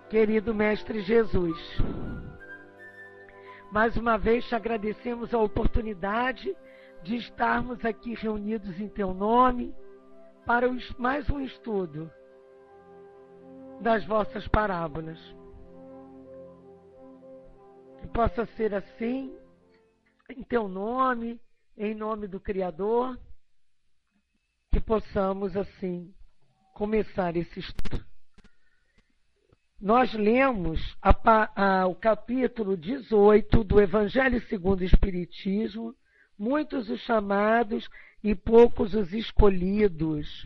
querido Mestre Jesus. Mais uma vez te agradecemos a oportunidade de estarmos aqui reunidos em Teu nome para mais um estudo das vossas parábolas. Que possa ser assim, em Teu nome, em nome do Criador, que possamos assim começar esse estudo. Nós lemos o capítulo 18 do Evangelho segundo o Espiritismo, muitos os chamados e poucos os escolhidos,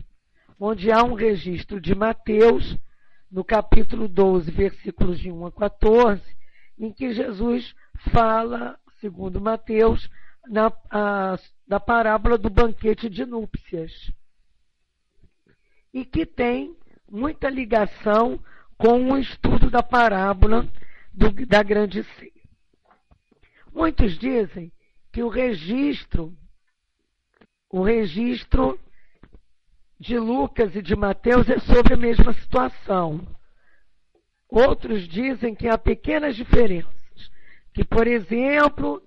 onde há um registro de Mateus, no capítulo 12, versículos de 1 a 14, em que Jesus fala, segundo Mateus, da parábola do banquete de núpcias, e que tem muita ligação com o estudo da parábola da grande ceia. Muitos dizem que o registro de Lucas e de Mateus é sobre a mesma situação. Outros dizem que há pequenas diferenças, que, por exemplo,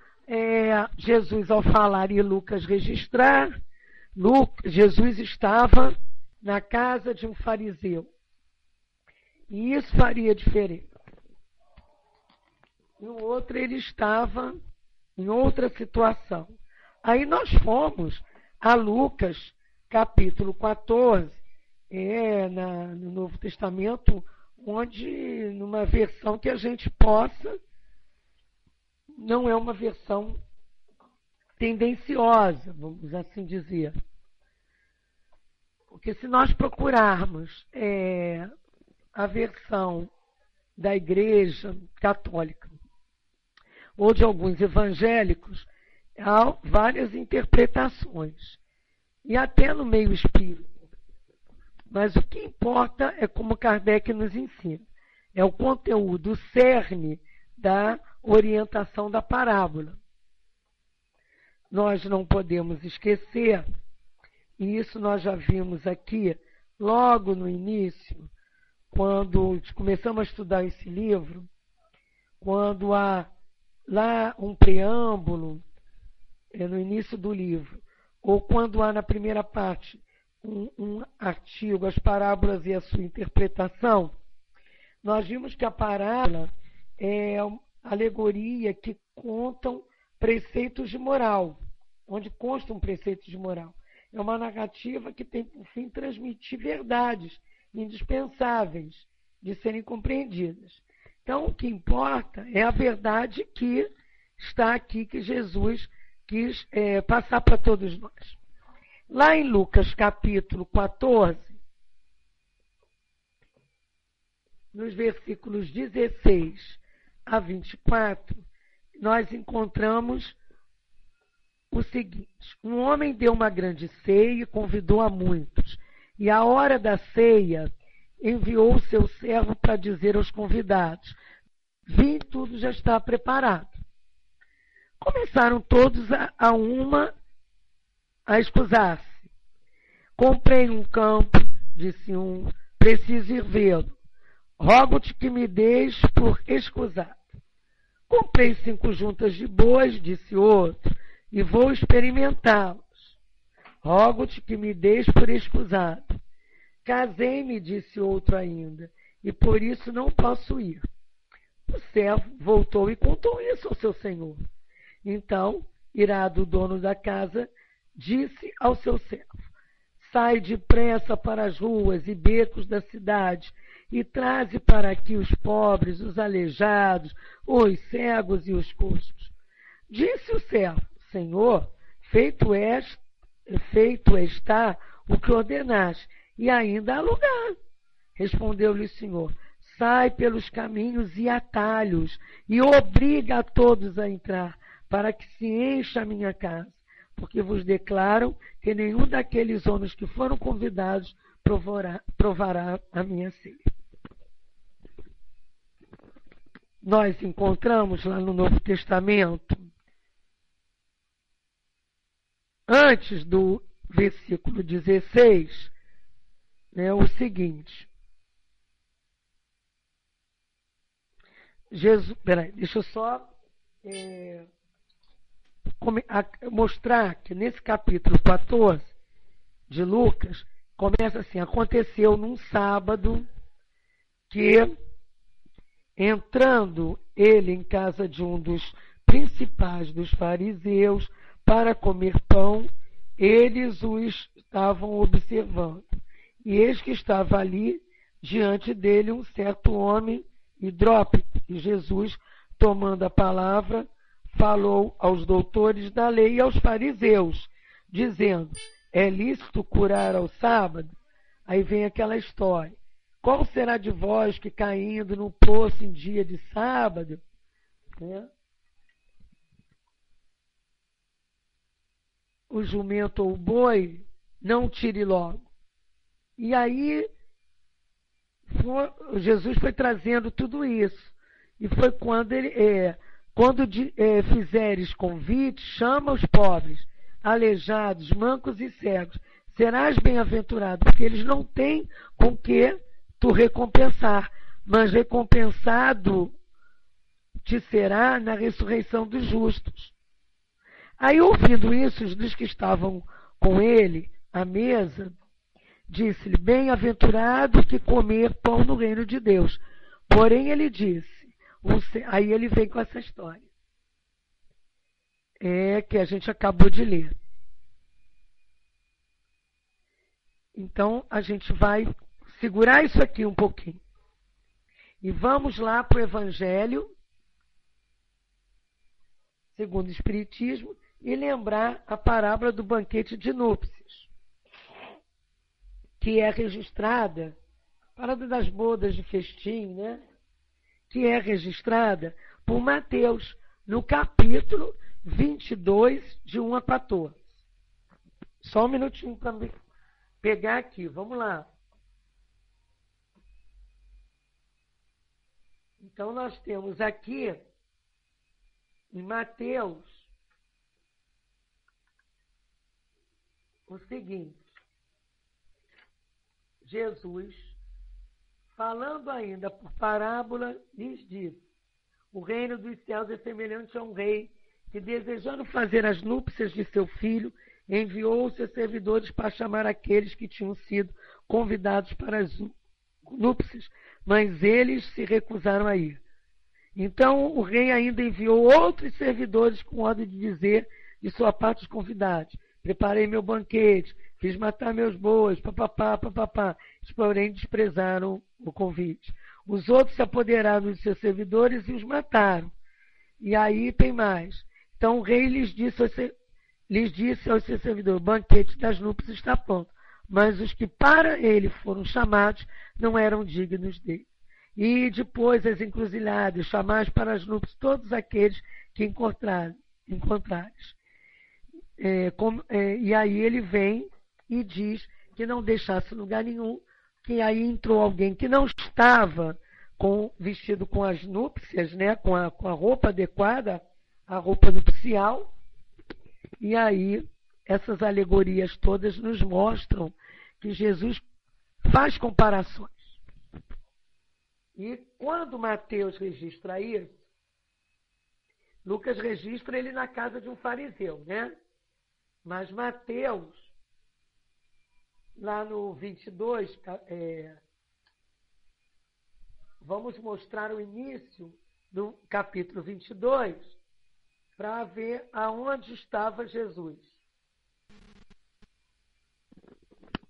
Jesus, ao falar e Lucas registrar, Jesus estava na casa de um fariseu. E isso faria diferença. No outro, ele estava em outra situação. Aí nós fomos a Lucas, capítulo 14, no Novo Testamento, onde, numa versão que a gente possa, não é uma versão tendenciosa, vamos assim dizer. Porque se nós procurarmos a versão da Igreja Católica ou de alguns evangélicos, há várias interpretações, e até no meio espírita. Mas o que importa é como Kardec nos ensina. É o conteúdo, o cerne da orientação da parábola. Nós não podemos esquecer, e isso nós já vimos aqui logo no início, quando começamos a estudar esse livro, quando há lá um preâmbulo no início do livro, ou quando há na primeira parte um artigo, as parábolas e a sua interpretação, nós vimos que a parábola é uma alegoria que contam preceitos de moral, onde constam preceitos de moral. É uma narrativa que tem por fim transmitir verdades indispensáveis de serem compreendidas. Então, o que importa é a verdade que está aqui, que Jesus quis passar para todos nós. Lá em Lucas, capítulo 14, nos versículos 16 a 24, nós encontramos o seguinte: um homem deu uma grande ceia e convidou a muitos. E à hora da ceia, enviou o seu servo para dizer aos convidados: vim, tudo já está preparado. Começaram todos a escusar-se. Comprei um campo, disse um, preciso ir vê-lo. Rogo-te que me deis por escusado. Comprei 5 juntas de bois, disse outro, e vou experimentá-los. Rogo-te que me deis por escusado. Casei-me, disse outro ainda, e por isso não posso ir. O servo voltou e contou isso ao seu senhor. Então, irado o dono da casa, disse ao seu servo: sai depressa para as ruas e becos da cidade e traze para aqui os pobres, os aleijados, os cegos e os coxos. Disse o servo: Senhor, feito está o que ordenaste, e ainda há lugar. Respondeu-lhe o Senhor: sai pelos caminhos e atalhos, e obriga a todos a entrar, para que se encha a minha casa. Porque vos declaro que nenhum daqueles homens que foram convidados provará a minha ceia. Nós encontramos lá no Novo Testamento, antes do versículo 16, o seguinte: Jesus, peraí, deixa eu só mostrar que nesse capítulo 14 de Lucas, começa assim: aconteceu num sábado que, entrando ele em casa de um dos principais dos fariseus para comer pão, eles o estavam observando. E eis que estava ali diante dele um certo homem hidrópico. E Jesus, tomando a palavra, falou aos doutores da lei e aos fariseus, dizendo: é lícito curar ao sábado? Aí vem aquela história: qual será de vós que, caindo no poço em dia de sábado, né, o jumento ou o boi, não tire logo? E aí Jesus foi trazendo tudo isso. E foi quando fizeres convite, chama os pobres, aleijados, mancos e cegos. Serás bem-aventurado, porque eles não têm com que tu recompensar, mas recompensado te será na ressurreição dos justos. Aí, ouvindo isso, os dos que estavam com ele à mesa, disse-lhe: bem-aventurado que comer pão no reino de Deus. Porém, ele disse, aí ele vem com essa história, que a gente acabou de ler. Então, a gente vai segurar isso aqui um pouquinho. E vamos lá para o Evangelho segundo o Espiritismo e lembrar a parábola do banquete de núpcias, que é registrada, parada das bodas de festim, né? Que é registrada por Mateus, no capítulo 22, de 1 a 14. Só um minutinho para me pegar aqui, vamos lá. Então, nós temos aqui, em Mateus, o seguinte: Jesus, falando ainda por parábola, lhes disse: o reino dos céus é semelhante a um rei que, desejando fazer as núpcias de seu filho, enviou os seus servidores para chamar aqueles que tinham sido convidados para as núpcias, mas eles se recusaram a ir. Então o rei ainda enviou outros servidores com ordem de dizer de sua parte aos convidados: preparei meu banquete, fiz matar meus bois, papapá, papapá. Eles, porém, desprezaram o convite. Os outros se apoderaram de seus servidores e os mataram. E aí tem mais. Então o rei lhes disse aos seus servidores: o banquete das núpcias está pronto. Mas os que para ele foram chamados não eram dignos dele. E depois as encruzilhadas, chamais para as núpcias todos aqueles que encontrares. E aí ele vem e diz que não deixasse lugar nenhum, que aí entrou alguém que não estava vestido com as núpcias, né, com a roupa adequada, a roupa nupcial. E aí essas alegorias todas nos mostram que Jesus faz comparações. E quando Mateus registra isso, Lucas registra ele na casa de um fariseu, né? Mas Mateus, lá no 22, vamos mostrar o início do capítulo 22 para ver aonde estava Jesus.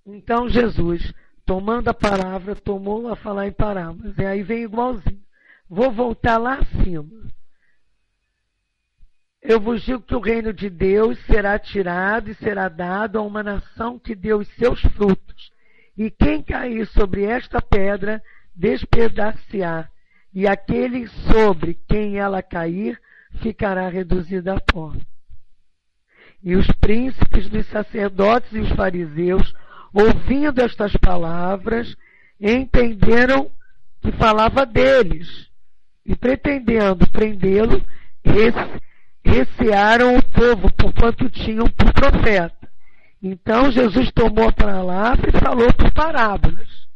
Então Jesus, tomando a palavra, tomou a falar em parábolas. E aí vem igualzinho. Vou voltar lá acima. Eu vos digo que o reino de Deus será tirado e será dado a uma nação que deu os seus frutos. E quem cair sobre esta pedra, despedaçar-se-á. E aquele sobre quem ela cair, ficará reduzido a pó. E os príncipes dos sacerdotes e os fariseus, ouvindo estas palavras, entenderam que falava deles, e pretendendo prendê-lo, recearam o povo, porquanto tinham por profeta. Então Jesus tomou a palavra e falou por parábolas.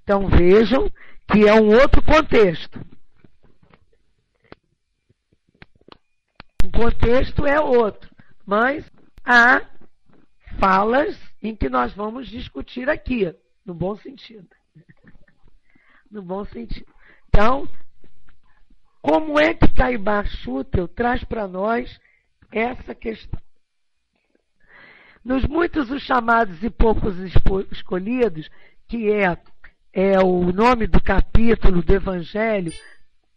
Então vejam que é um outro contexto. contexto é outro, mas há falas em que nós vamos discutir aqui, no bom sentido. No bom sentido. Então, como é que Caibar Schutel traz para nós essa questão? Nos muitos os chamados e poucos escolhidos, que é o nome do capítulo do Evangelho,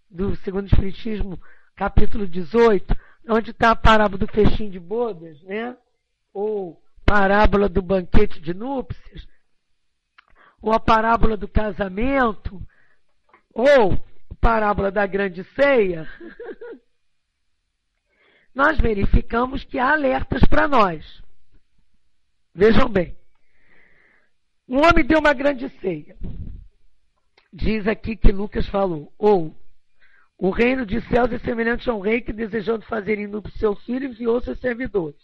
do Segundo Espiritismo, capítulo 18, onde está a parábola do festim de bodas, né? Ou parábola do banquete de núpcias, ou a parábola do casamento, ou parábola da grande ceia, nós verificamos que há alertas para nós. Vejam bem. Um homem deu uma grande ceia. Diz aqui que Lucas falou. Ou, o reino de céus é semelhante a um rei que, desejando fazer inúpcio seu filho, enviou seus servidores.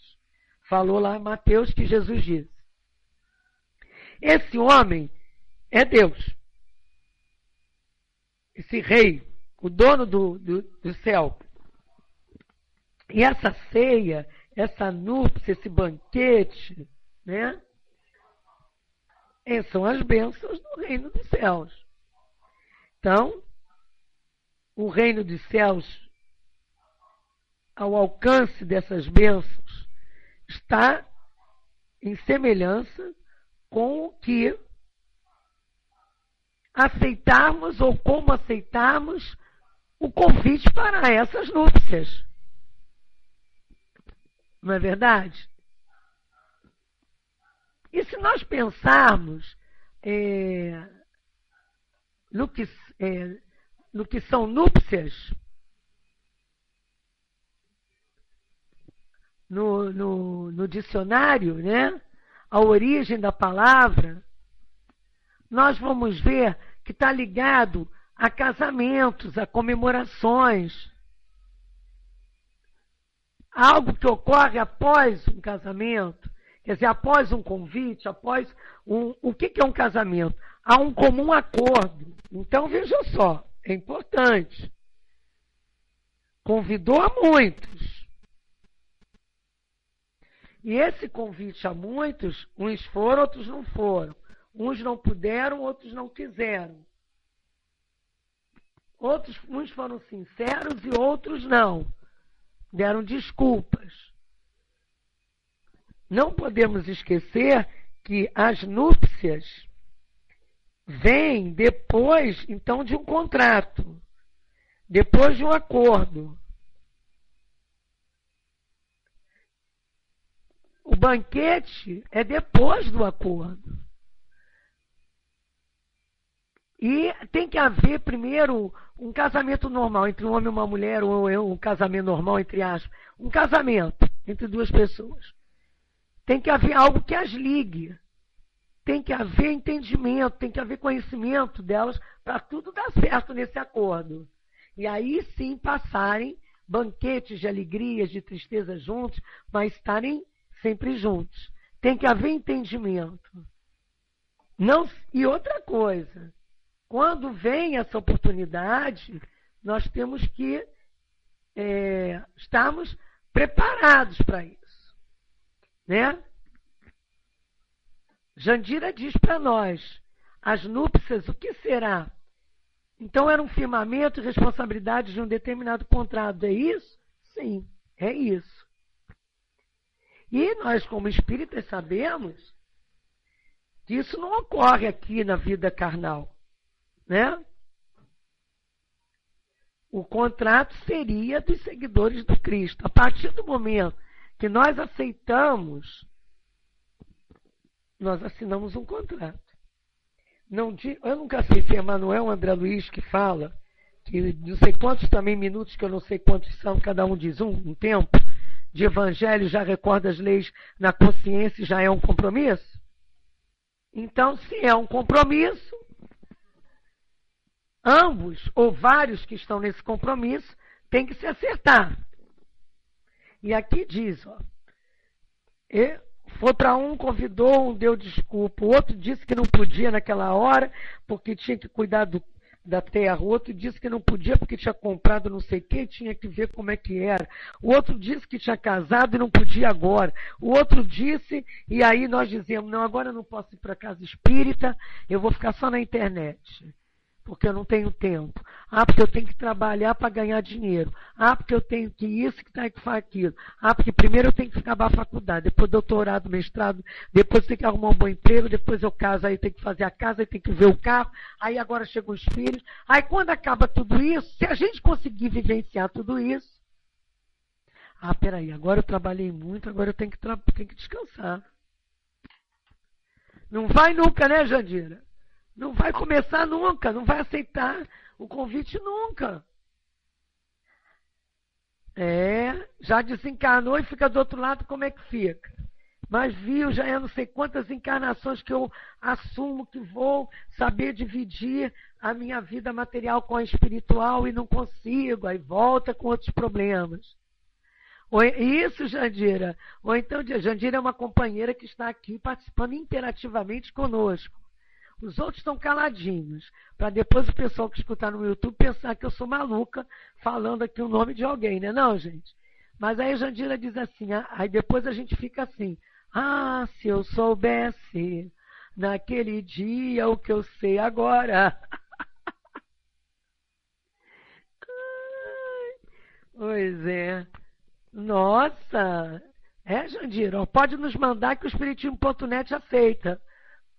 Falou lá em Mateus que Jesus diz. Esse homem é Deus. Esse rei, o dono do céu. E essa ceia, essa núpcia, esse banquete, né? São as bênçãos do reino dos céus. Então, o reino dos céus, ao alcance dessas bênçãos, está em semelhança com o que aceitarmos ou como aceitarmos o convite para essas núpcias. Não é verdade? E se nós pensarmos no que são núpcias, no dicionário, né? A origem da palavra, nós vamos ver que está ligado a casamentos, a comemorações. Algo que ocorre após um casamento, quer dizer, após um convite, após o que é um casamento? Há um comum acordo. Então, veja só, é importante. Convidou a muitos. E esse convite a muitos, uns foram, outros não foram. Uns não puderam, outros não quiseram. Uns foram sinceros e outros não. Deram desculpas. Não podemos esquecer que as núpcias vêm depois, então, de um contrato. Depois de um acordo. O banquete é depois do acordo. E tem que haver, primeiro, um casamento normal entre um homem e uma mulher, ou um casamento normal, entre aspas. Um casamento entre duas pessoas. Tem que haver algo que as ligue. Tem que haver entendimento, tem que haver conhecimento delas para tudo dar certo nesse acordo. E aí sim passarem banquetes de alegrias, de tristeza juntos, mas estarem sempre juntos. Tem que haver entendimento. E outra coisa, quando vem essa oportunidade, nós temos que estarmos preparados para isso. Né? Jandira diz para nós, as núpcias, o que será? Então era um firmamento e responsabilidade de um determinado contrato, é isso? Sim, é isso. E nós, como espíritas, sabemos que isso não ocorre aqui na vida carnal, né? O contrato seria dos seguidores do Cristo. A partir do momento que nós aceitamos, nós assinamos um contrato. Eu nunca sei se é Manuel ou André Luiz que fala, que não sei quantos também minutos, que eu não sei quantos são, cada um diz um tempo, de evangelho já recorda as leis na consciência e já é um compromisso? Então, se é um compromisso, ambos ou vários que estão nesse compromisso têm que se acertar. E aqui diz, ó, foi para um, convidou, um deu desculpa, o outro disse que não podia naquela hora, porque tinha que cuidar da terra, o outro disse que não podia porque tinha comprado não sei o que, tinha que ver como é que era. O outro disse que tinha casado e não podia agora. O outro disse, e aí nós dizemos, não, agora eu não posso ir para casa espírita, eu vou ficar só na internet, porque eu não tenho tempo. Ah, porque eu tenho que trabalhar para ganhar dinheiro. Ah, porque eu tenho que isso, que tem que fazer aquilo. Ah, porque primeiro eu tenho que acabar a faculdade, depois doutorado, mestrado, depois eu tenho que arrumar um bom emprego, depois eu caso, aí eu tenho que fazer a casa, aí tenho que ver o carro, aí agora chegam os filhos. Aí quando acaba tudo isso, se a gente conseguir vivenciar tudo isso, ah, peraí, agora eu trabalhei muito, agora eu tenho que descansar. Não vai nunca, né, Jandira? Não vai começar nunca, não vai aceitar o convite nunca. Já desencarnou e fica do outro lado, como é que fica? Mas viu, já é não sei quantas encarnações que eu assumo que vou saber dividir a minha vida material com a espiritual e não consigo, aí volta com outros problemas. Isso, Jandira. Ou então, Jandira é uma companheira que está aqui participando interativamente conosco. Os outros estão caladinhos, para depois o pessoal que escutar no YouTube pensar que eu sou maluca falando aqui o nome de alguém, né? Não, gente. Mas aí a Jandira diz assim, aí depois a gente fica assim, ah, se eu soubesse naquele dia o que eu sei agora. Pois é. Nossa. Jandira, pode nos mandar que o espiritismo.net aceita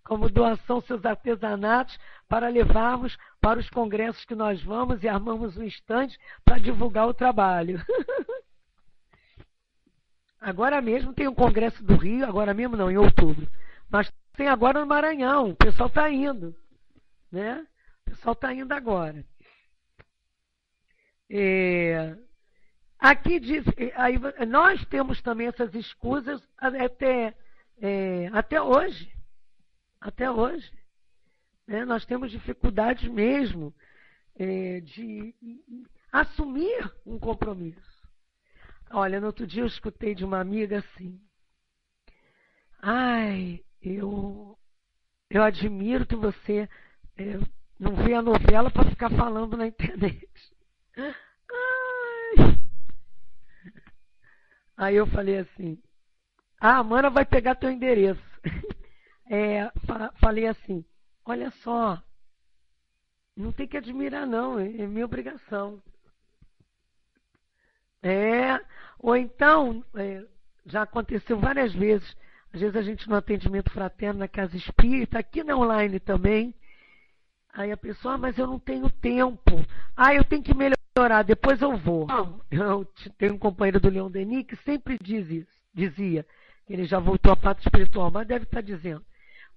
como doação seus artesanatos para levarmos para os congressos que nós vamos e armamos um estande para divulgar o trabalho. Agora mesmo tem um congresso do Rio, agora mesmo não, em outubro. Mas tem agora no Maranhão, o pessoal está indo. Né? O pessoal está indo agora. Aqui diz, aí, nós temos também essas escusas até hoje. Até hoje. Né? Nós temos dificuldades mesmo de assumir um compromisso. Olha, no outro dia eu escutei de uma amiga assim, ai, eu admiro que você não vê a novela para ficar falando na internet. Ai. Aí eu falei assim, a Amanda vai pegar teu endereço. Falei assim, olha só, não tem que admirar não, é minha obrigação. Ou então, já aconteceu várias vezes, às vezes a gente no atendimento fraterno na casa espírita, aqui na online também, aí a pessoa, mas eu não tenho tempo, eu tenho que melhorar, depois eu vou. Eu tenho um companheiro do Leon Denis que sempre dizia, ele já voltou à parte espiritual, mas deve estar dizendo,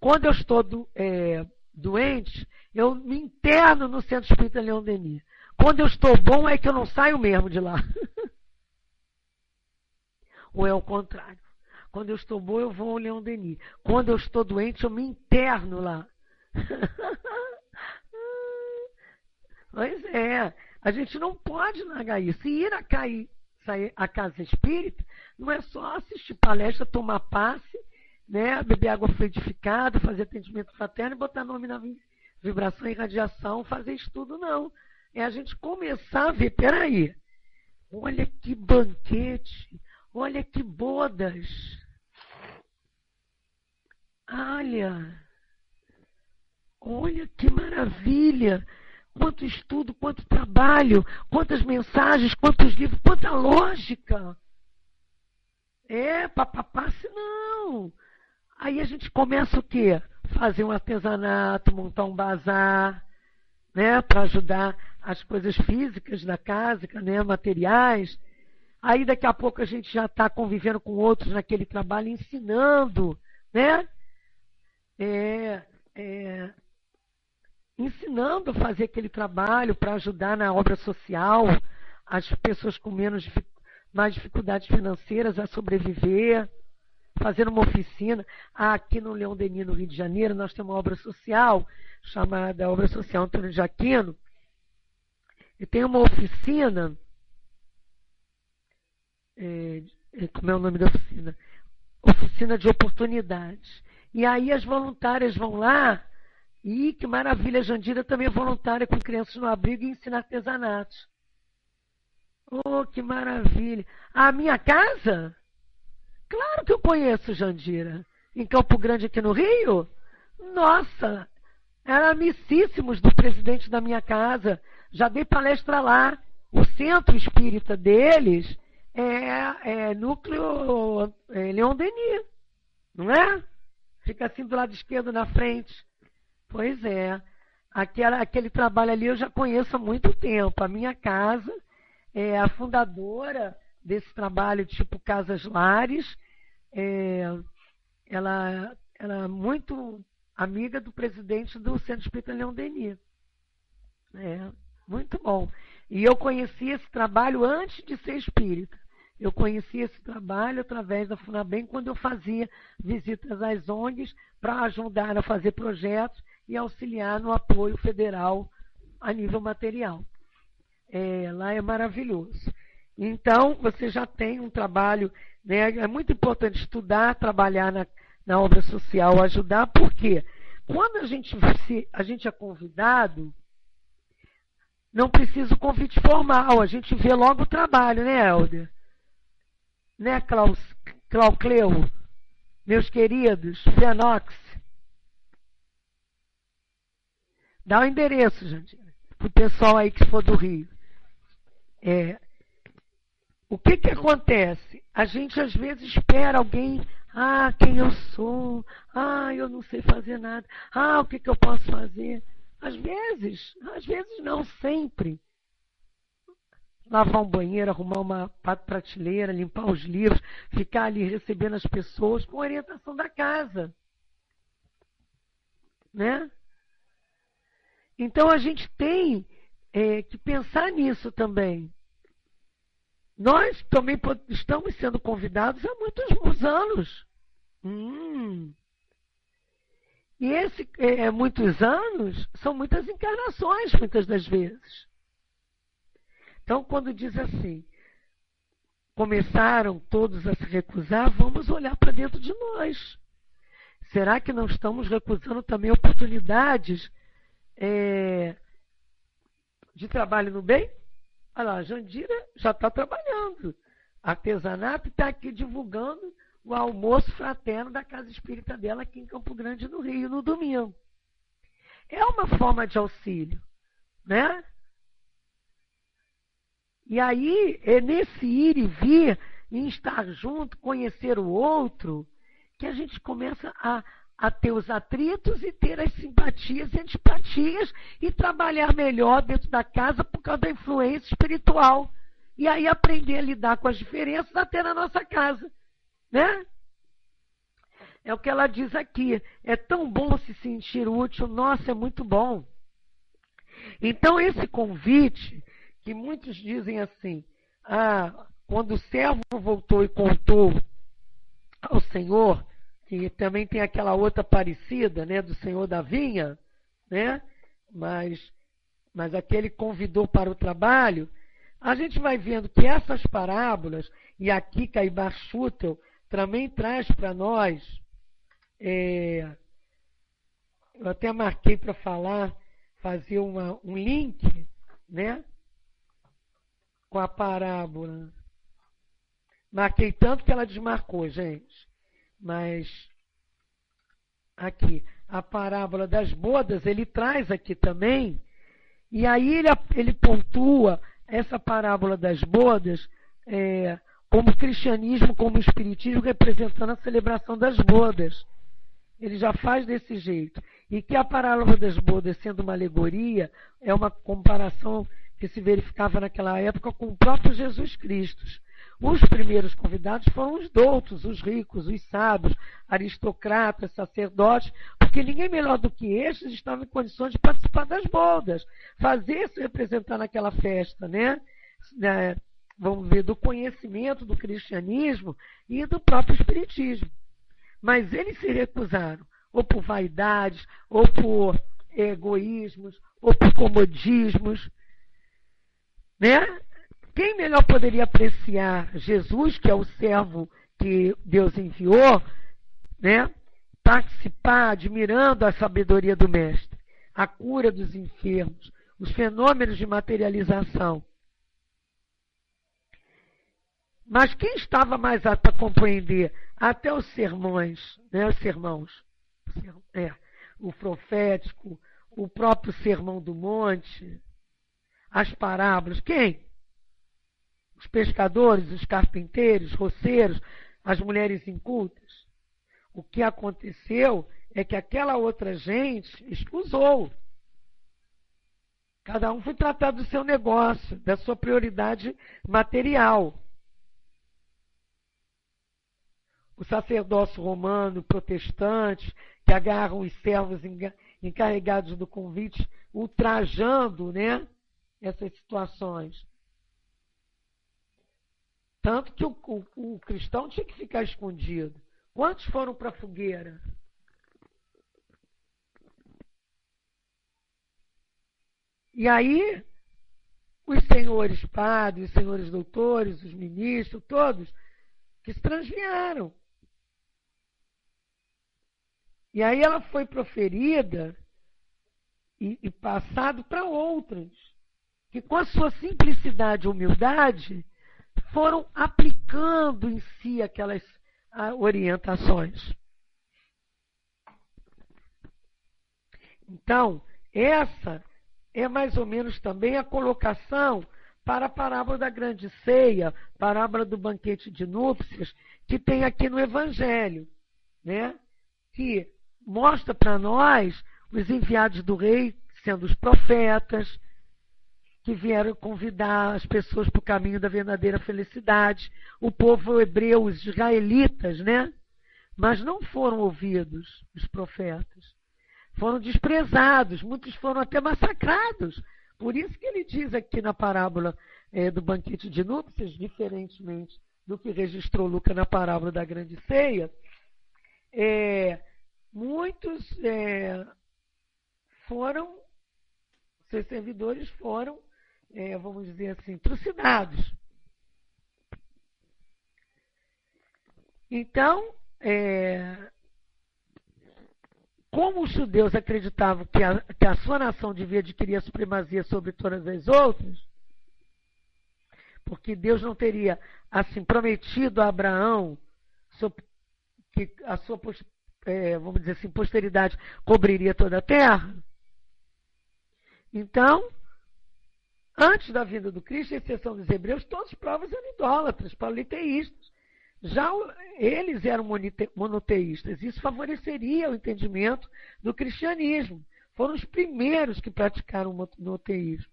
quando eu estou doente, eu me interno no Centro Espírita Leon Denis. Quando eu estou bom, é que eu não saio mesmo de lá. Ou é o contrário. Quando eu estou bom, eu vou ao Leon Denis. Quando eu estou doente, eu me interno lá. Pois é. A gente não pode largar isso. E ir sair à casa espírita não é só assistir palestra, tomar passe, né, beber água fluidificada, fazer atendimento fraterno e botar nome na vibração e radiação, fazer estudo, não. É a gente começar a ver, peraí, olha que banquete, olha que bodas, olha que maravilha, quanto estudo, quanto trabalho, quantas mensagens, quantos livros, quanta lógica. Papapá, se não. Aí a gente começa o quê? Fazer um artesanato, montar um bazar, né, para ajudar as coisas físicas da casa, né, materiais. Aí daqui a pouco a gente já está convivendo com outros naquele trabalho, ensinando, né? Ensinando a fazer aquele trabalho para ajudar na obra social, as pessoas com mais dificuldades financeiras a sobreviver, fazendo uma oficina. Aqui no Leon Denis, no Rio de Janeiro, nós temos uma obra social, chamada Obra Social Antônio de Aquino, e tem uma oficina, como é o nome da oficina? Oficina de Oportunidades. E aí as voluntárias vão lá E que maravilha, Jandira também é voluntária com crianças no abrigo e ensina artesanatos. Oh, que maravilha. A minha casa? Claro que eu conheço, Jandira. Em Campo Grande, aqui no Rio? Nossa, eram amicíssimos do presidente da minha casa. Já dei palestra lá. O centro espírita deles é núcleo Leon Denis, não é? Fica assim do lado esquerdo na frente. Pois é. Aquele trabalho ali eu já conheço há muito tempo. A minha casa é a fundadora desse trabalho tipo Casas Lares. Ela é muito amiga do presidente do Centro Espírita Leon Denis. Muito bom. E eu conheci esse trabalho antes de ser espírita. Eu conheci esse trabalho através da FUNABEM quando eu fazia visitas às ONGs para ajudar a fazer projetos e auxiliar no apoio federal a nível material. Lá é maravilhoso. Então, você já tem um trabalho, né? É muito importante estudar, trabalhar na obra social, ajudar, porque quando a gente é convidado, não precisa o convite formal, a gente vê logo o trabalho, né, Helder? Né, Cleo? Meus queridos, Fenox. Dá o endereço, gente, para o pessoal aí que for do Rio. O que acontece? A gente às vezes espera alguém, quem eu sou, eu não sei fazer nada, o que eu posso fazer? Às vezes não, sempre. Lavar um banheiro, arrumar uma prateleira, limpar os livros, ficar ali recebendo as pessoas com orientação da casa. Né? Então a gente tem que pensar nisso também. Nós também estamos sendo convidados há muitos anos. E muitos anos são muitas encarnações, muitas das vezes. Então, quando diz assim, começaram todos a se recusar, vamos olhar para dentro de nós. Será que não estamos recusando também oportunidades de trabalho no bem? Olha lá, a Jandira já está trabalhando. Artesanato está aqui divulgando o almoço fraterno da Casa Espírita dela aqui em Campo Grande, no Rio, no domingo. É uma forma de auxílio, né? E aí, é nesse ir e vir, em estar junto, conhecer o outro, que a gente começa a ter os atritos e ter as simpatias e antipatias e trabalhar melhor dentro da casa por causa da influência espiritual. E aí aprender a lidar com as diferenças até na nossa casa. Né? É o que ela diz aqui. É tão bom se sentir útil. Nossa, é muito bom. Então, esse convite, que muitos dizem assim, quando o servo voltou e contou ao Senhor, que também tem aquela outra parecida, né, do Senhor da Vinha, né, mas aquele convidou para o trabalho, a gente vai vendo que essas parábolas, e aqui Caibar Schutel também traz para nós, eu até marquei para fazer um link, né, com a parábola. Marquei tanto que ela desmarcou, gente. Mas aqui, a parábola das bodas, ele traz aqui também, e aí ele pontua essa parábola das bodas como cristianismo, como espiritismo, representando a celebração das bodas. Ele já faz desse jeito. E que a parábola das bodas, sendo uma alegoria, é uma comparação que se verificava naquela época com o próprio Jesus Cristo. Os primeiros convidados foram os doutos, os ricos, os sábios, aristocratas, sacerdotes, porque ninguém melhor do que estes estava em condições de participar das bodas, fazer-se representar naquela festa, né? Vamos ver, do conhecimento do cristianismo e do próprio espiritismo. Mas eles se recusaram, ou por vaidades, ou por egoísmos, ou por comodismos, né? Quem melhor poderia apreciar Jesus, que é o servo que Deus enviou, né? Participar, admirando a sabedoria do Mestre. a cura dos enfermos, os fenômenos de materialização. Mas quem estava mais apto a compreender até os sermões, né, os sermãos, o profético, o próprio Sermão do Monte, as parábolas, quem? Os pescadores, os carpinteiros, roceiros, as mulheres incultas. O que aconteceu é que aquela outra gente escusou. Cada um foi tratar do seu negócio, da sua prioridade material. O sacerdócio romano, protestante, que agarram os servos encarregados do convite, ultrajando, né, essas situações. Tanto que o cristão tinha que ficar escondido. Quantos foram para a fogueira? E aí, os senhores padres, os senhores doutores, os ministros, todos, que se transviaram. E aí ela foi proferida e passado para outros, que com a sua simplicidade e humildade foram aplicando em si aquelas orientações. Então, essa é mais ou menos também a colocação para a parábola da grande ceia, parábola do banquete de núpcias, que tem aqui no Evangelho, né? Que mostra para nós os enviados do rei, sendo os profetas, que vieram convidar as pessoas para o caminho da verdadeira felicidade, o povo hebreu, os israelitas, né? Mas não foram ouvidos os profetas. Foram desprezados, muitos foram até massacrados. Por isso que ele diz aqui na parábola do banquete de núpcias, diferentemente do que registrou Lucas na parábola da grande ceia, muitos seus servidores foram, vamos dizer assim, trucidados. Então, como os judeus acreditavam que a sua nação devia adquirir a supremacia sobre todas as outras, porque Deus não teria assim prometido a Abraão que a sua, vamos dizer assim, posteridade cobriria toda a terra. Então, antes da vinda do Cristo, à exceção dos hebreus, todos os povos eram idólatras, politeístas. Já eles eram monoteístas. Isso favoreceria o entendimento do cristianismo. Foram os primeiros que praticaram o monoteísmo,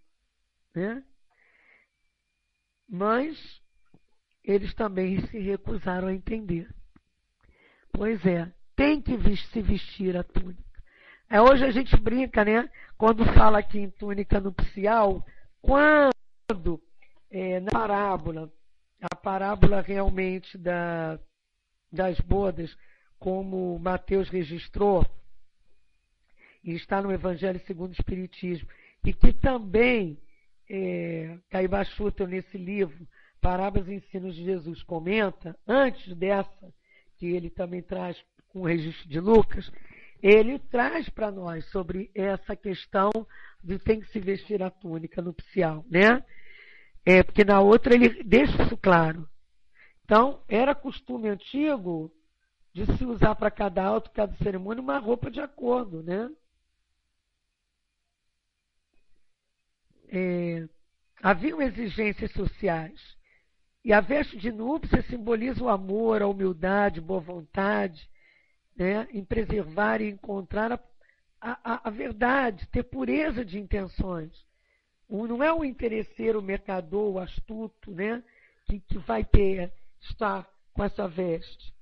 né? Mas eles também se recusaram a entender. Pois é, tem que se vestir a túnica. Hoje a gente brinca, né? Quando fala aqui em túnica nupcial, quando na parábola, a parábola realmente das bodas, como Mateus registrou, e está no Evangelho segundo o Espiritismo, e que também Caiba Schutel, nesse livro, Parábolas e Ensinos de Jesus, comenta, antes dessa, que ele também traz com o registro de Lucas, ele traz para nós sobre essa questão de tem que se vestir a túnica nupcial, né? Porque na outra ele deixa isso claro. Então, era costume antigo de se usar para cada ato, cada cerimônia, uma roupa de acordo, né? Haviam exigências sociais. E a veste de núpcia simboliza o amor, a humildade, boa vontade, né? Em preservar e encontrar a verdade, ter pureza de intenções. Não é o interesseiro, o mercador, o astuto, né? Que vai estar com essa veste.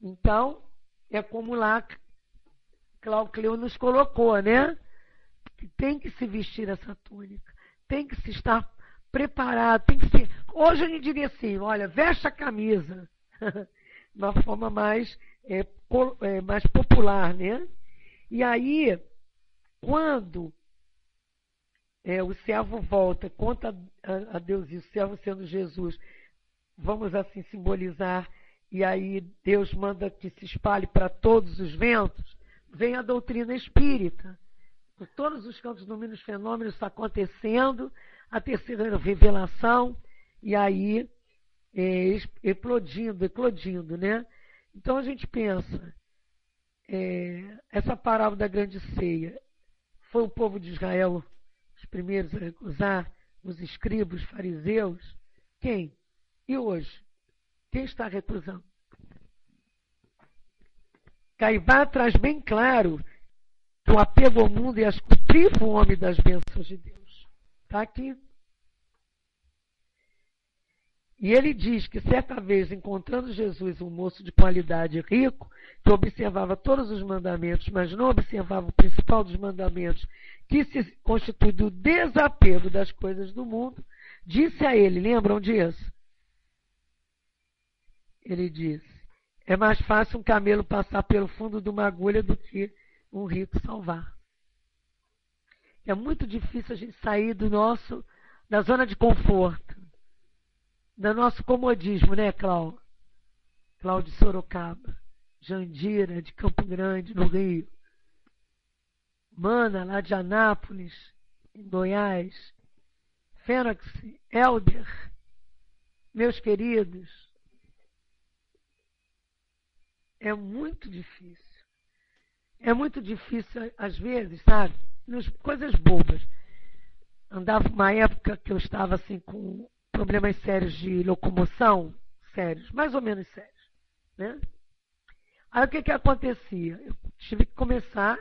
Então, é como lá Cláudio nos colocou, né? Tem que se vestir essa túnica, tem que se estar preparado, tem que ser. Hoje a gente diria assim, olha, veste a camisa, de uma forma mais popular, né? E aí, quando o servo volta, conta a Deus isso, o servo sendo Jesus, vamos assim simbolizar, e aí Deus manda que se espalhe para todos os ventos, vem a doutrina espírita, por todos os cantos do mundo, os fenômenos estão acontecendo, a terceira revelação, e aí eclodindo, né? Então a gente pensa, essa parábola da grande ceia, foi o povo de Israel os primeiros a recusar, os escribas, os fariseus? Quem? E hoje? Quem está recusando? Caivá traz bem claro que o apego ao mundo priva o homem das bênçãos de Deus. Está aqui. E ele diz que certa vez, encontrando Jesus, um moço de qualidade rico, que observava todos os mandamentos, mas não observava o principal dos mandamentos, que se constitui do desapego das coisas do mundo, disse a ele, lembram disso? Ele disse, é mais fácil um camelo passar pelo fundo de uma agulha do que um rico salvar. É muito difícil a gente sair da zona de conforto, do nosso comodismo, né, Cláudio? Cláudio de Sorocaba, Jandira, de Campo Grande, no Rio, Mana, lá de Anápolis, em Goiás, Fênix, Helder, meus queridos, é muito difícil. É muito difícil, às vezes, sabe? Nas coisas bobas. Andava uma época que eu estava assim com problemas sérios de locomoção, sérios, mais ou menos sérios, né? Aí o que acontecia? Eu tive que começar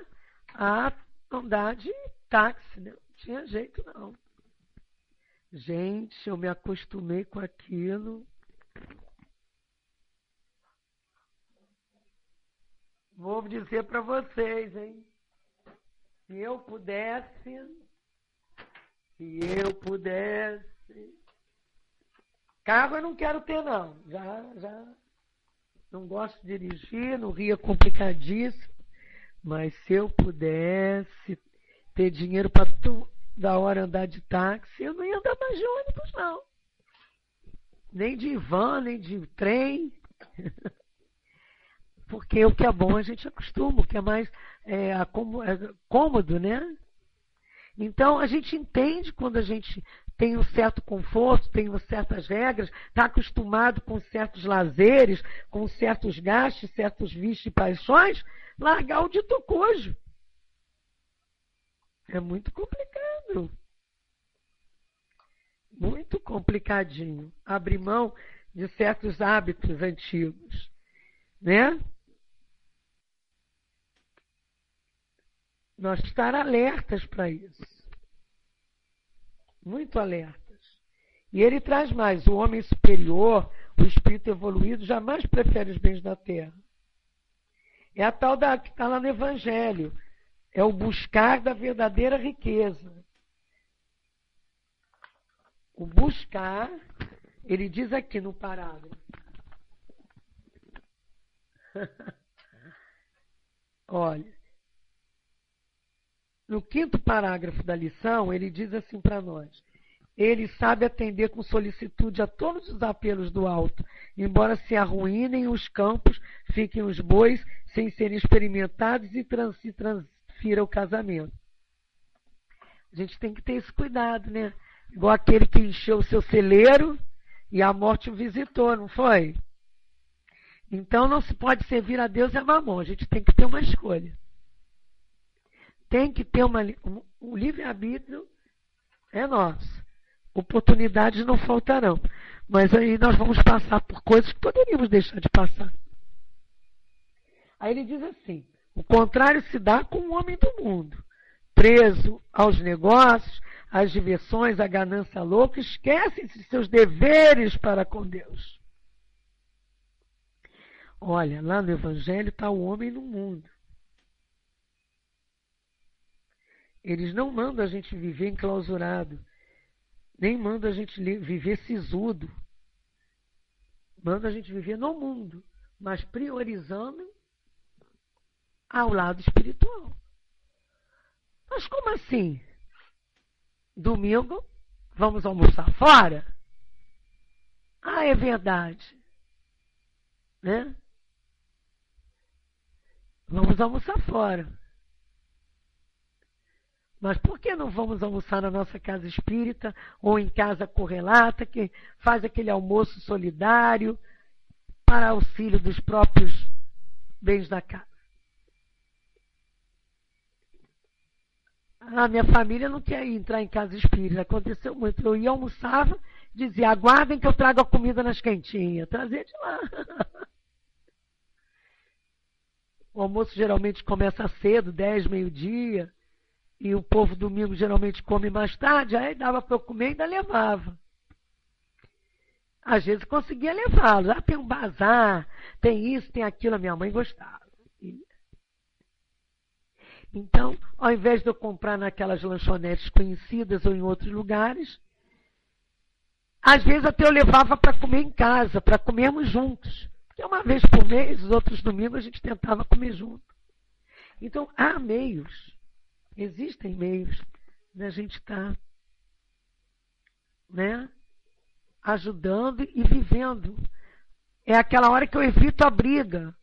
a andar de táxi, né? Não tinha jeito não. Gente, eu me acostumei com aquilo. Vou dizer para vocês, hein? Se eu pudesse, carro eu não quero ter não, já não gosto de dirigir, no Rio é complicadíssimo, mas se eu pudesse ter dinheiro para toda hora andar de táxi, eu não ia andar mais de ônibus não, nem de van, nem de trem, porque o que é bom a gente acostuma, o que é mais cômodo, né? Então, a gente entende quando a gente tem um certo conforto, tem certas regras, está acostumado com certos lazeres, com certos gastos, certos vícios e paixões, largar o dito cujo. É muito complicado. Muito complicadinho. Abrir mão de certos hábitos antigos, né? Nós estar alertas para isso. Muito alertas. E ele traz mais. O homem superior, o espírito evoluído, jamais prefere os bens da terra. É a tal que está lá no Evangelho. É o buscar da verdadeira riqueza. O buscar, ele diz aqui no parágrafo. Olha. No 5º parágrafo da lição, ele diz assim para nós: ele sabe atender com solicitude a todos os apelos do alto, embora se arruinem os campos, fiquem os bois sem serem experimentados e se transfira o casamento. A gente tem que ter esse cuidado, né? Igual aquele que encheu o seu celeiro e a morte o visitou, não foi? Então não se pode servir a Deus e a mamon, a gente tem que ter uma escolha. Tem que ter um livre-arbítrio, é nosso. Oportunidades não faltarão. Mas aí nós vamos passar por coisas que poderíamos deixar de passar. Aí ele diz assim, o contrário se dá com o homem do mundo, preso aos negócios, às diversões, à ganância louca, esquece-se de seus deveres para com Deus. Olha, lá no Evangelho está o homem no mundo. Eles não mandam a gente viver enclausurado, nem mandam a gente viver sisudo. Mandam a gente viver no mundo, mas priorizando ao lado espiritual. Mas como assim? Domingo, vamos almoçar fora? Ah, é verdade. Né? Vamos almoçar fora. Mas por que não vamos almoçar na nossa casa espírita ou em casa correlata, que faz aquele almoço solidário para auxílio dos próprios bens da casa? A minha família não quer entrar em casa espírita. Aconteceu muito. Eu ia, almoçava, dizia, aguardem que eu trago a comida nas quentinhas. Trazia de lá. O almoço geralmente começa cedo, 10, meio-dia. E o povo domingo geralmente come mais tarde. Aí dava para eu comer e ainda levava. Às vezes conseguia levá-los. Ah, tem um bazar, tem isso, tem aquilo. A minha mãe gostava. Então, ao invés de eu comprar naquelas lanchonetes conhecidas ou em outros lugares, às vezes até eu levava para comer em casa, para comermos juntos. Porque uma vez por mês, os outros domingos, a gente tentava comer junto. Então, há meios, existem meios da gente estar, ajudando e vivendo. É aquela hora que eu evito a briga.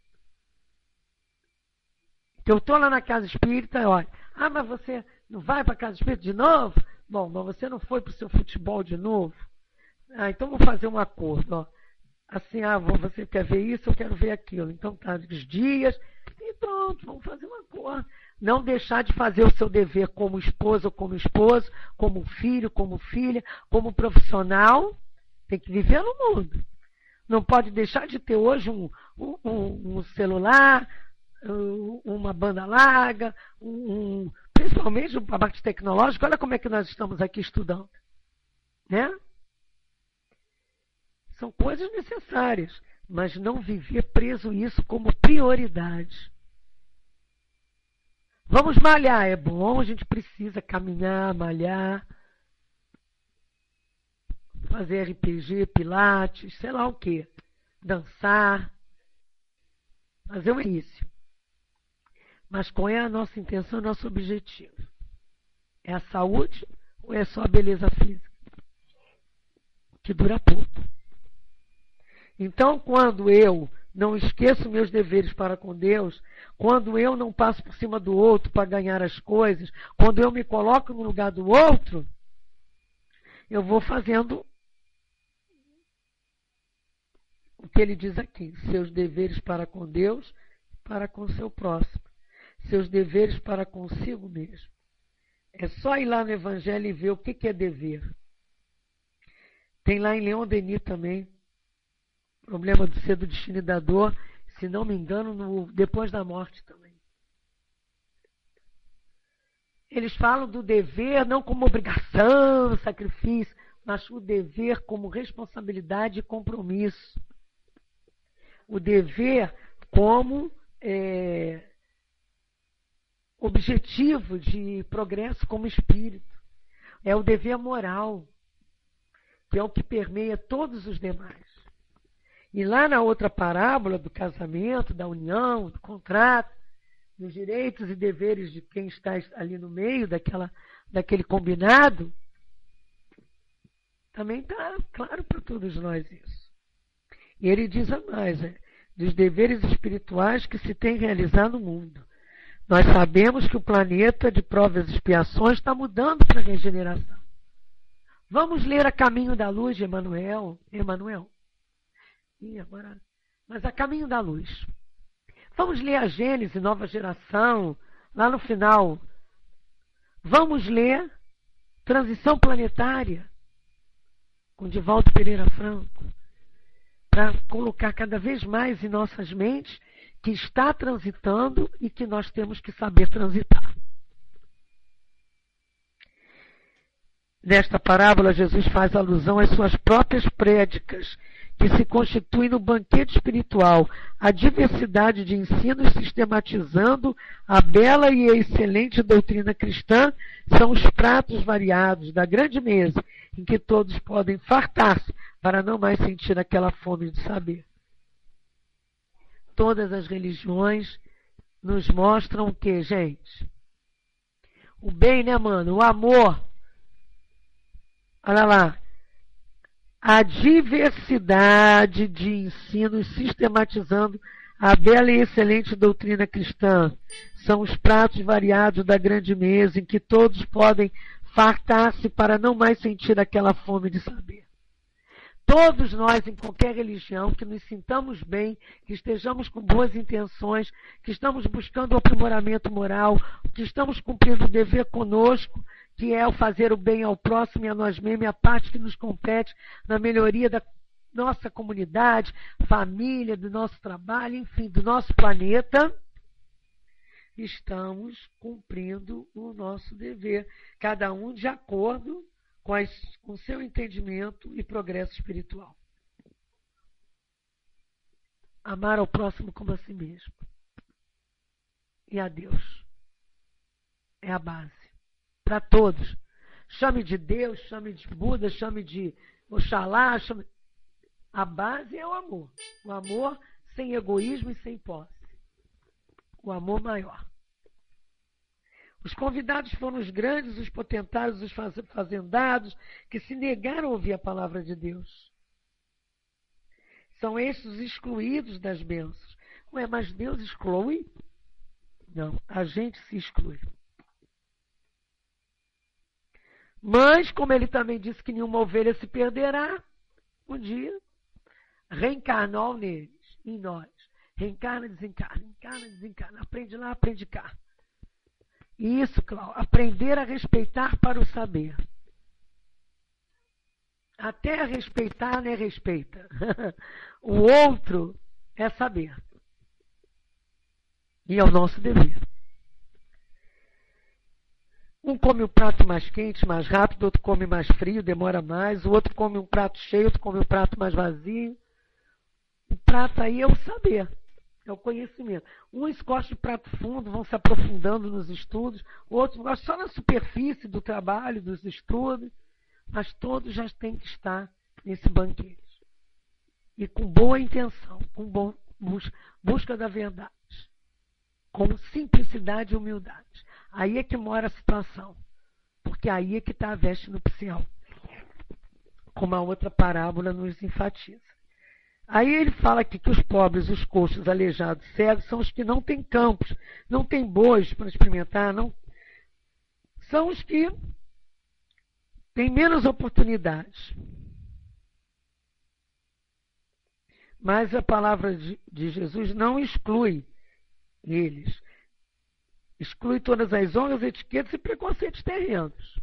Que eu estou lá na casa espírita, olha, mas você não vai para a casa espírita de novo? Bom, mas você não foi para o seu futebol de novo? Então vou fazer um acordo, ó. Assim, você quer ver isso, eu quero ver aquilo. Então tá, os dias, e pronto, vamos fazer um acordo. Não deixar de fazer o seu dever como esposa ou como esposo, como filho, como filha, como profissional. Tem que viver no mundo. Não pode deixar de ter hoje um celular, uma banda larga, principalmente a parte tecnológica. Olha como é que nós estamos aqui estudando. São coisas necessárias, mas não viver preso isso como prioridade. Vamos malhar, é bom, a gente precisa caminhar, malhar, fazer RPG, pilates, sei lá o quê, dançar, fazer um início. Mas qual é a nossa intenção, o nosso objetivo? É a saúde ou é só a beleza física? Que dura pouco. Então, quando eu não esqueço meus deveres para com Deus, quando eu não passo por cima do outro para ganhar as coisas, quando eu me coloco no lugar do outro, eu vou fazendo o que ele diz aqui, seus deveres para com Deus, para com o seu próximo. Seus deveres para consigo mesmo. É só ir lá no Evangelho e ver o que é dever. Tem lá em Leon Denis também, problema do ser do destino e da dor, se não me engano, depois da morte também. Eles falam do dever não como obrigação, sacrifício, mas o dever como responsabilidade e compromisso. O dever como objetivo de progresso como espírito. É o dever moral, que é o que permeia todos os demais. E lá na outra parábola do casamento, da união, do contrato, dos direitos e deveres de quem está ali no meio daquele combinado, também está claro para todos nós isso. E ele diz a mais, dos deveres espirituais que se tem realizado no mundo. Nós sabemos que o planeta de provas e expiações está mudando para a regeneração. Vamos ler A Caminho da Luz de Emmanuel. Mas A Caminho da Luz. Vamos ler a Gênese, Nova Geração, lá no final. Vamos ler Transição Planetária, com Divaldo Pereira Franco, para colocar cada vez mais em nossas mentes que está transitando e que nós temos que saber transitar. Nesta parábola, Jesus faz alusão às suas próprias prédicas, que se constituem no banquete espiritual, a diversidade de ensinos sistematizando a bela e excelente doutrina cristã, são os pratos variados da grande mesa, em que todos podem fartar-se, para não mais sentir aquela fome de saber. Todas as religiões nos mostram o que, gente? O bem, né, mano? O amor. Olha lá. A diversidade de ensinos sistematizando A bela e excelente doutrina cristã são os pratos variados da grande mesa em que todos podem fartar-se para não mais sentir aquela fome de saber. Todos nós, em qualquer religião, que nos sintamos bem, que estejamos com boas intenções, que estamos buscando o aprimoramento moral, que estamos cumprindo o dever conosco, que é o fazer o bem ao próximo e a nós mesmos, e a parte que nos compete na melhoria da nossa comunidade, família, do nosso trabalho, enfim, do nosso planeta, estamos cumprindo o nosso dever, cada um de acordo com seu entendimento e progresso espiritual. Amar ao próximo como a si mesmo. E a Deus. É a base. Para todos. Chame de Deus, chame de Buda, chame de Oxalá. A base é o amor. O amor sem egoísmo e sem posse. O amor maior. Os convidados foram os grandes, os potentários, os fazendados, que se negaram a ouvir a palavra de Deus. São estes os excluídos das bênçãos. Ué, mas Deus exclui? Não, a gente se exclui. Mas, como ele também disse que nenhuma ovelha se perderá, um dia reencarnou neles, em nós. Reencarna, desencarna. Aprende lá, aprende cá. Isso, Cláudio, aprender a respeitar para o saber. Até a respeitar, né, respeita. O outro é saber. E é o nosso dever. Um come um prato mais quente, mais rápido, outro come mais frio, demora mais, o outro come um prato cheio, outro come um prato mais vazio. O prato aí é o saber. É o conhecimento. Uns gostam de prato fundo, vão se aprofundando nos estudos, outros gostam só na superfície do trabalho, dos estudos, mas todos já têm que estar nesse banquete. E com boa intenção, com busca da verdade, com simplicidade e humildade. Aí é que mora a situação, porque aí é que está a veste nupcial, como a outra parábola nos enfatiza. Aí ele fala aqui que os pobres, os coxos, os aleijados, cegos, são os que não têm campos, não têm bois para experimentar, não. São os que têm menos oportunidades. Mas a palavra de Jesus não exclui eles. Exclui todas as honras, etiquetas e preconceitos terrenos.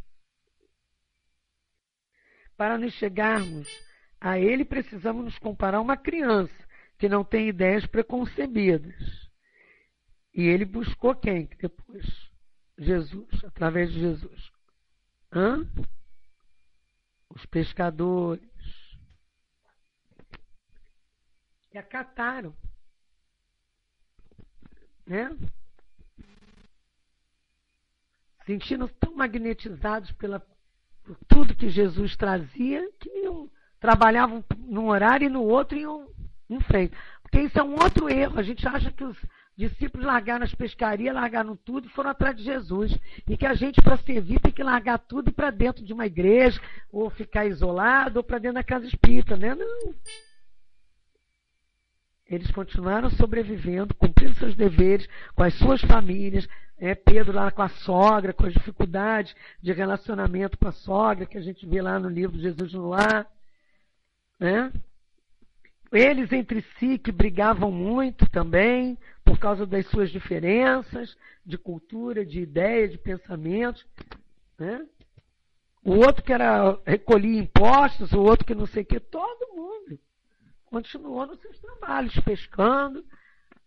Para nos chegarmos a ele, precisamos nos comparar a uma criança que não tem ideias preconcebidas. E ele buscou quem depois? Jesus, através de Jesus. Os pescadores. E acataram. Né? Sentindo tão magnetizados por tudo que Jesus trazia, que trabalhavam num horário e no outro iam em frente. Porque isso é um outro erro. A gente acha que os discípulos largaram as pescarias, largaram tudo e foram atrás de Jesus. E que a gente, para servir, tem que largar tudo e ir para dentro de uma igreja, ou ficar isolado, ou para dentro da casa espírita. Né? Não. Eles continuaram sobrevivendo, cumprindo seus deveres com as suas famílias. Pedro lá com a sogra, com as dificuldades de relacionamento com a sogra, que a gente vê lá no livro Jesus no Lar. Né? Eles entre si que brigavam muito também, por causa das suas diferenças de cultura, de ideia, de pensamentos. Né? O outro que recolhia impostos, o outro que não sei o quê, todo mundo continuou nos seus trabalhos, pescando,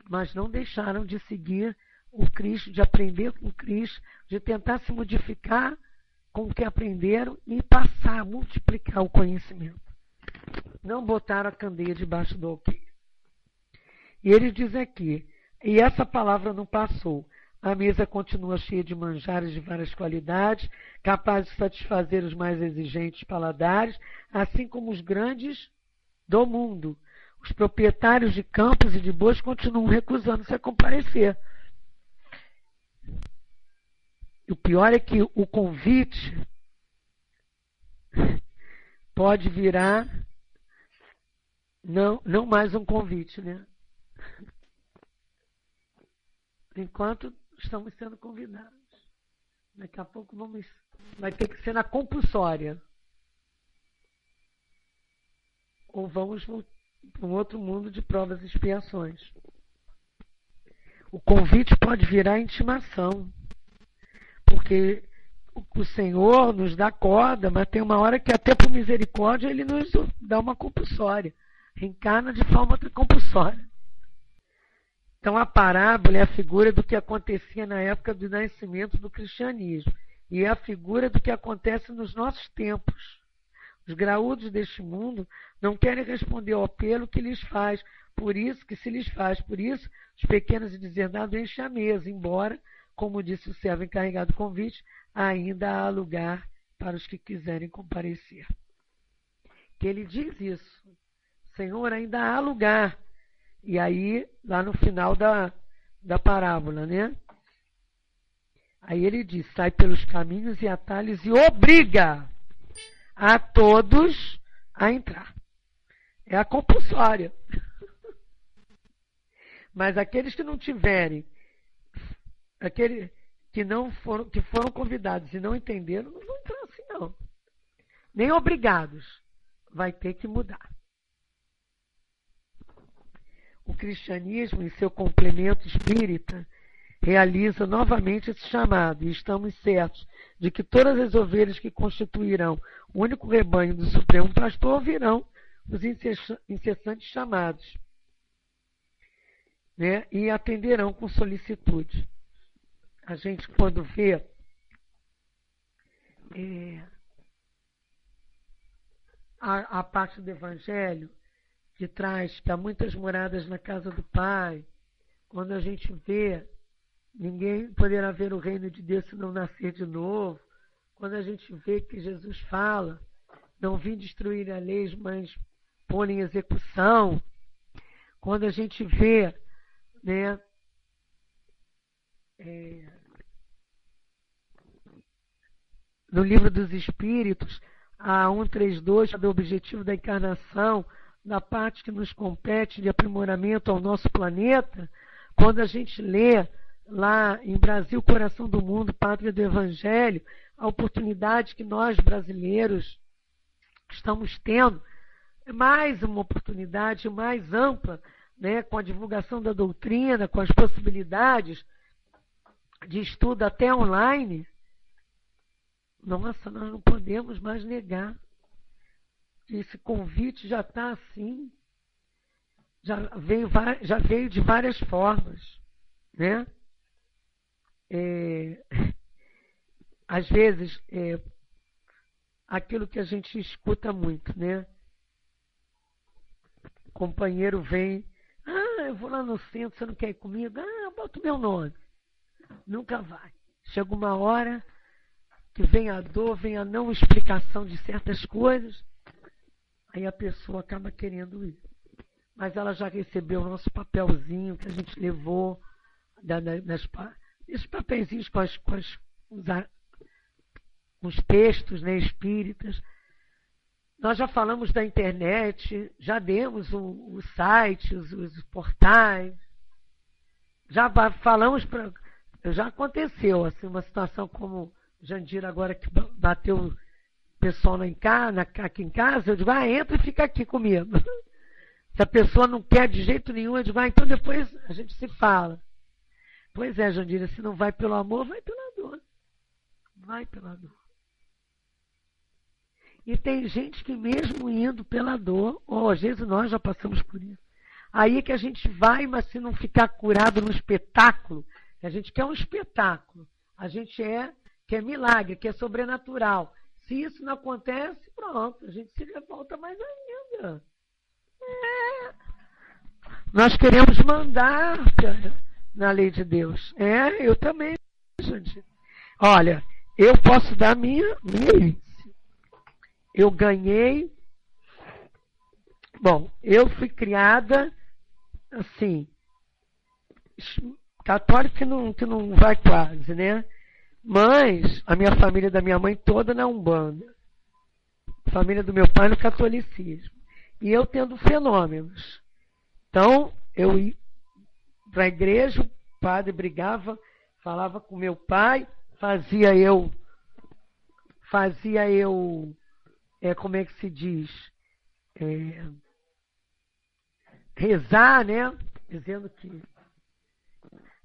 mas não deixaram de seguir o Cristo, de aprender com o Cristo, de tentar se modificar com o que aprenderam e passar, multiplicar o conhecimento. Não botaram a candeia debaixo do alqueire. E ele diz aqui, e essa palavra não passou. A mesa continua cheia de manjares de várias qualidades, capazes de satisfazer os mais exigentes paladares, assim como os grandes do mundo. Os proprietários de campos e de bois continuam recusando-se a comparecer. E o pior é que o convite pode virar não mais um convite, né? enquanto estamos sendo convidados. Daqui a pouco vai ter que ser na compulsória. Ou vamos para um outro mundo de provas e expiações. O convite pode virar intimação. Porque o Senhor nos dá corda, mas tem uma hora que até por misericórdia Ele nos dá uma compulsória. Reencarna de forma compulsória. Então a parábola é a figura do que acontecia na época do nascimento do cristianismo. E é a figura do que acontece nos nossos tempos. Os graúdos deste mundo não querem responder ao apelo que lhes faz, por isso que se lhes faz. Por isso, os pequenos e deserdados enchem a mesa, embora, como disse o servo encarregado do convite, ainda há lugar para os que quiserem comparecer. Que ele diz isso. Senhor, ainda há lugar. E aí, lá no final da parábola, né? Aí ele diz, sai pelos caminhos e atalhos e obriga a todos a entrar. É a compulsória. Mas aqueles que não tiverem, aqueles que foram convidados e não entenderam, não vão entrar assim não. Nem obrigados. Vai ter que mudar. O cristianismo, em seu complemento espírita, realiza novamente esse chamado, e estamos certos de que todas as ovelhas que constituirão o único rebanho do Supremo Pastor ouvirão os incessantes chamados, né, e atenderão com solicitude. A gente, quando vê a parte do Evangelho, que traz que há muitas moradas na casa do Pai, quando a gente vê ninguém poderá ver o reino de Deus se não nascer de novo, quando a gente vê que Jesus fala, não vim destruir a lei, mas pôr em execução, quando a gente vê, né, no Livro dos Espíritos, a 132, do objetivo da encarnação, da parte que nos compete de aprimoramento ao nosso planeta, quando a gente lê lá em Brasil, Coração do Mundo, Pátria do Evangelho, a oportunidade que nós brasileiros estamos tendo, é mais uma oportunidade mais ampla, né, com a divulgação da doutrina, com as possibilidades de estudo até online. Nossa, nós não podemos mais negar. Esse convite já está assim, já veio de várias formas, né? Às vezes, aquilo que a gente escuta muito, né? O companheiro vem, eu vou lá no centro, você não quer ir comigo? Bota o meu nome. Nunca vai. Chega uma hora que vem a dor, vem a não explicação de certas coisas, aí a pessoa acaba querendo ir. Mas ela já recebeu o nosso papelzinho que a gente levou, esses papeizinhos com os textos, né, espíritas. Nós já falamos da internet, já demos o site, os portais, já falamos, já aconteceu assim, uma situação como Jandira agora que bateu o pessoal aqui em casa, eu digo, entra e fica aqui comigo. Se a pessoa não quer de jeito nenhum, eu digo, então depois a gente se fala. Pois é, Jandira, se não vai pelo amor, vai pela dor. Vai pela dor. E tem gente que mesmo indo pela dor, ou às vezes nós já passamos por isso, aí é que a gente vai, mas se não ficar curado no espetáculo, a gente quer um espetáculo, a gente quer milagre, quer sobrenatural. Se isso não acontece, pronto, a gente se revolta mais ainda. Nós queremos mandar na lei de Deus. Eu também, gente. Olha, eu posso dar minha eu ganhei. Bom, eu fui criada assim, católico que não vai quase, né? Mas a minha família da minha mãe toda na Umbanda. A família do meu pai no catolicismo. E eu tendo fenômenos. Então, eu ia para a igreja, padre brigava, falava com meu pai, fazia eu, como é que se diz? Rezar, né? Dizendo que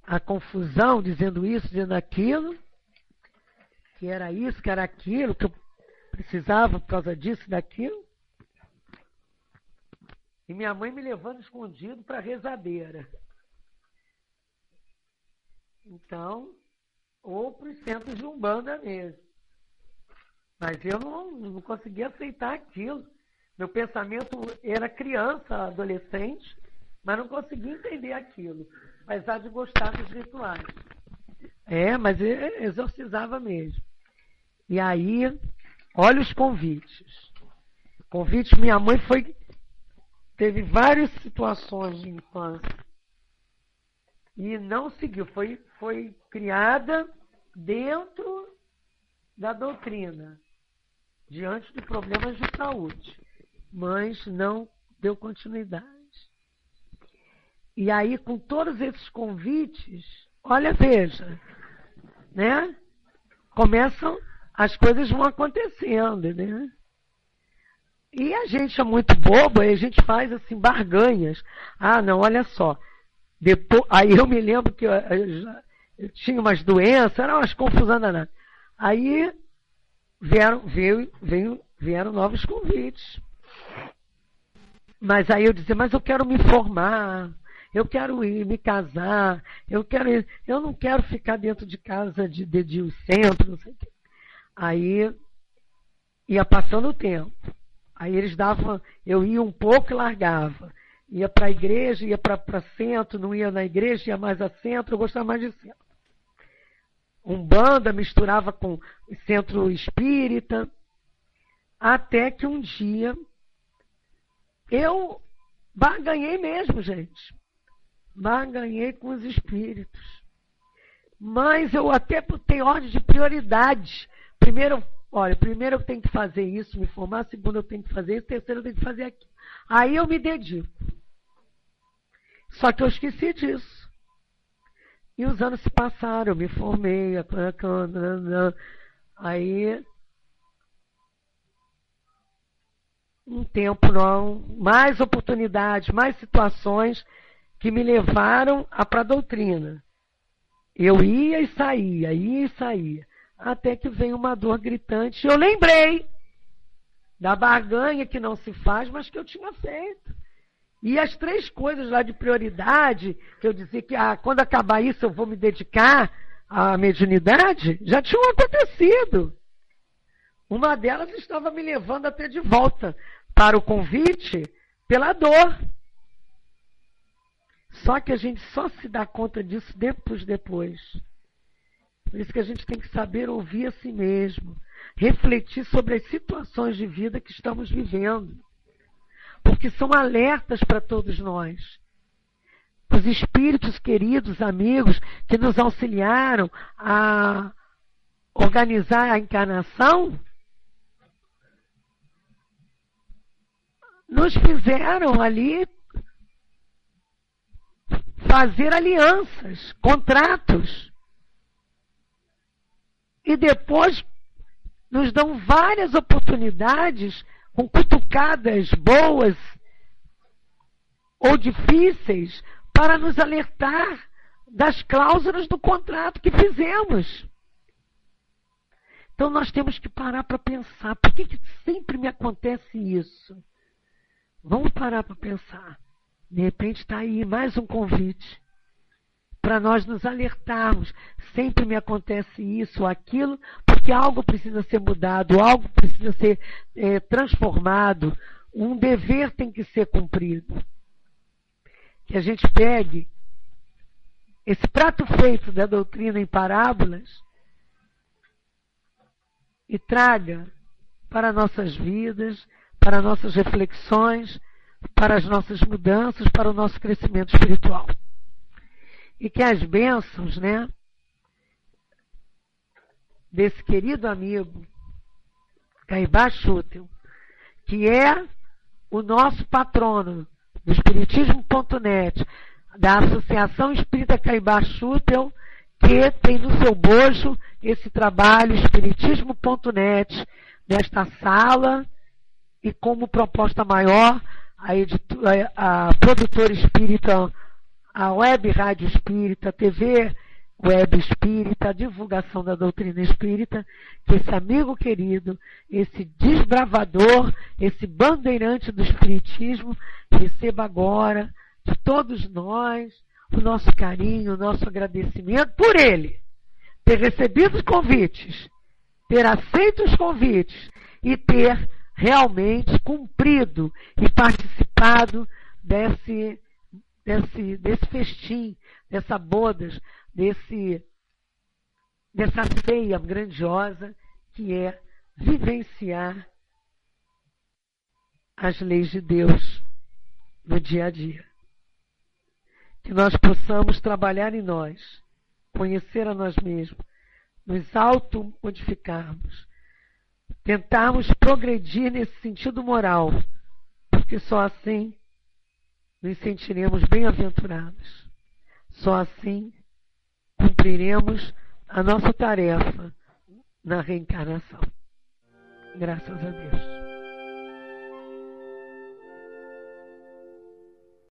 a confusão, dizendo isso, dizendo aquilo, que era isso, que era aquilo, que eu precisava por causa disso e daquilo. E minha mãe me levando escondido para a rezadeira. Então, ou para os centros de Umbanda mesmo. Mas eu não conseguia aceitar aquilo. Meu pensamento era criança, adolescente, mas não conseguia entender aquilo. Apesar de gostar dos rituais. Mas exorcizava mesmo. E aí, olha os convites. Convites, minha mãe teve várias situações de infância. E não seguiu. Foi criada dentro da doutrina, diante de problemas de saúde. Mas não deu continuidade. E aí, com todos esses convites, olha, veja, né? As coisas vão acontecendo, né? E a gente é muito bobo, aí a gente faz assim, barganhas. Ah, não, olha só. Depois, aí eu me lembro que eu tinha umas doenças, eram umas confusões danadas. Aí vieram novos convites. Mas aí eu dizia, mas eu quero me formar, eu quero ir me casar, eu não quero ficar dentro de casa de centro, não sei o quê. Aí ia passando o tempo. Aí eles davam, eu ia um pouco e largava. Ia para a igreja, ia para centro, não ia na igreja, ia mais a centro, eu gostava mais de centro. Umbanda misturava com centro espírita, até que um dia eu barganhei mesmo, gente. Barganhei com os espíritos. Mas eu até botei ordem de prioridade. Primeiro eu tenho que fazer isso, me formar. Segundo, eu tenho que fazer isso. Terceiro, eu tenho que fazer aquilo. Aí eu me dedico. Só que eu esqueci disso. E os anos se passaram, eu me formei. Aí, um tempo não, mais oportunidades, mais situações que me levaram para a doutrina. Eu ia e saía. Até que veio uma dor gritante. Eu lembrei da barganha que não se faz, mas que eu tinha feito. E as 3 coisas lá de prioridade, que eu dizia que quando acabar isso eu vou me dedicar à mediunidade, já tinham acontecido. Uma delas estava me levando até de volta para o convite pela dor. Só que a gente só se dá conta disso depois. Por isso que a gente tem que saber ouvir a si mesmo, refletir sobre as situações de vida que estamos vivendo, porque são alertas para todos nós. Os espíritos queridos, amigos, que nos auxiliaram a organizar a encarnação, nos fizeram ali fazer alianças, contratos. E depois nos dão várias oportunidades com cutucadas boas ou difíceis para nos alertar das cláusulas do contrato que fizemos. Então nós temos que parar para pensar. Por que sempre me acontece isso? Vamos parar para pensar. De repente está aí mais um convite para nós nos alertarmos. Sempre me acontece isso ou aquilo, porque algo precisa ser mudado, algo precisa ser transformado, um dever tem que ser cumprido. Que a gente pegue esse prato feito da doutrina em parábolas e traga para nossas vidas, para nossas reflexões, para as nossas mudanças, para o nosso crescimento espiritual. E que as bênçãos, né, desse querido amigo, Caibá Schutel, que é o nosso patrono do Espiritismo.net, da Associação Espírita Caibá Schutel, que tem no seu bojo esse trabalho espiritismo.net, nesta sala, e como proposta maior, a produtora espírita, a Web Rádio Espírita, a TV Web Espírita, a divulgação da doutrina espírita, que esse amigo querido, esse desbravador, esse bandeirante do espiritismo, receba agora de todos nós o nosso carinho, o nosso agradecimento por ele ter recebido os convites, ter aceito os convites e ter realmente cumprido e participado desse festim, dessa bodas, dessa ceia grandiosa que é vivenciar as leis de Deus no dia a dia. Que nós possamos trabalhar em nós, conhecer a nós mesmos, nos auto-modificarmos, tentarmos progredir nesse sentido moral, porque só assim nos sentiremos bem-aventurados. Só assim cumpriremos a nossa tarefa na reencarnação. Graças a Deus.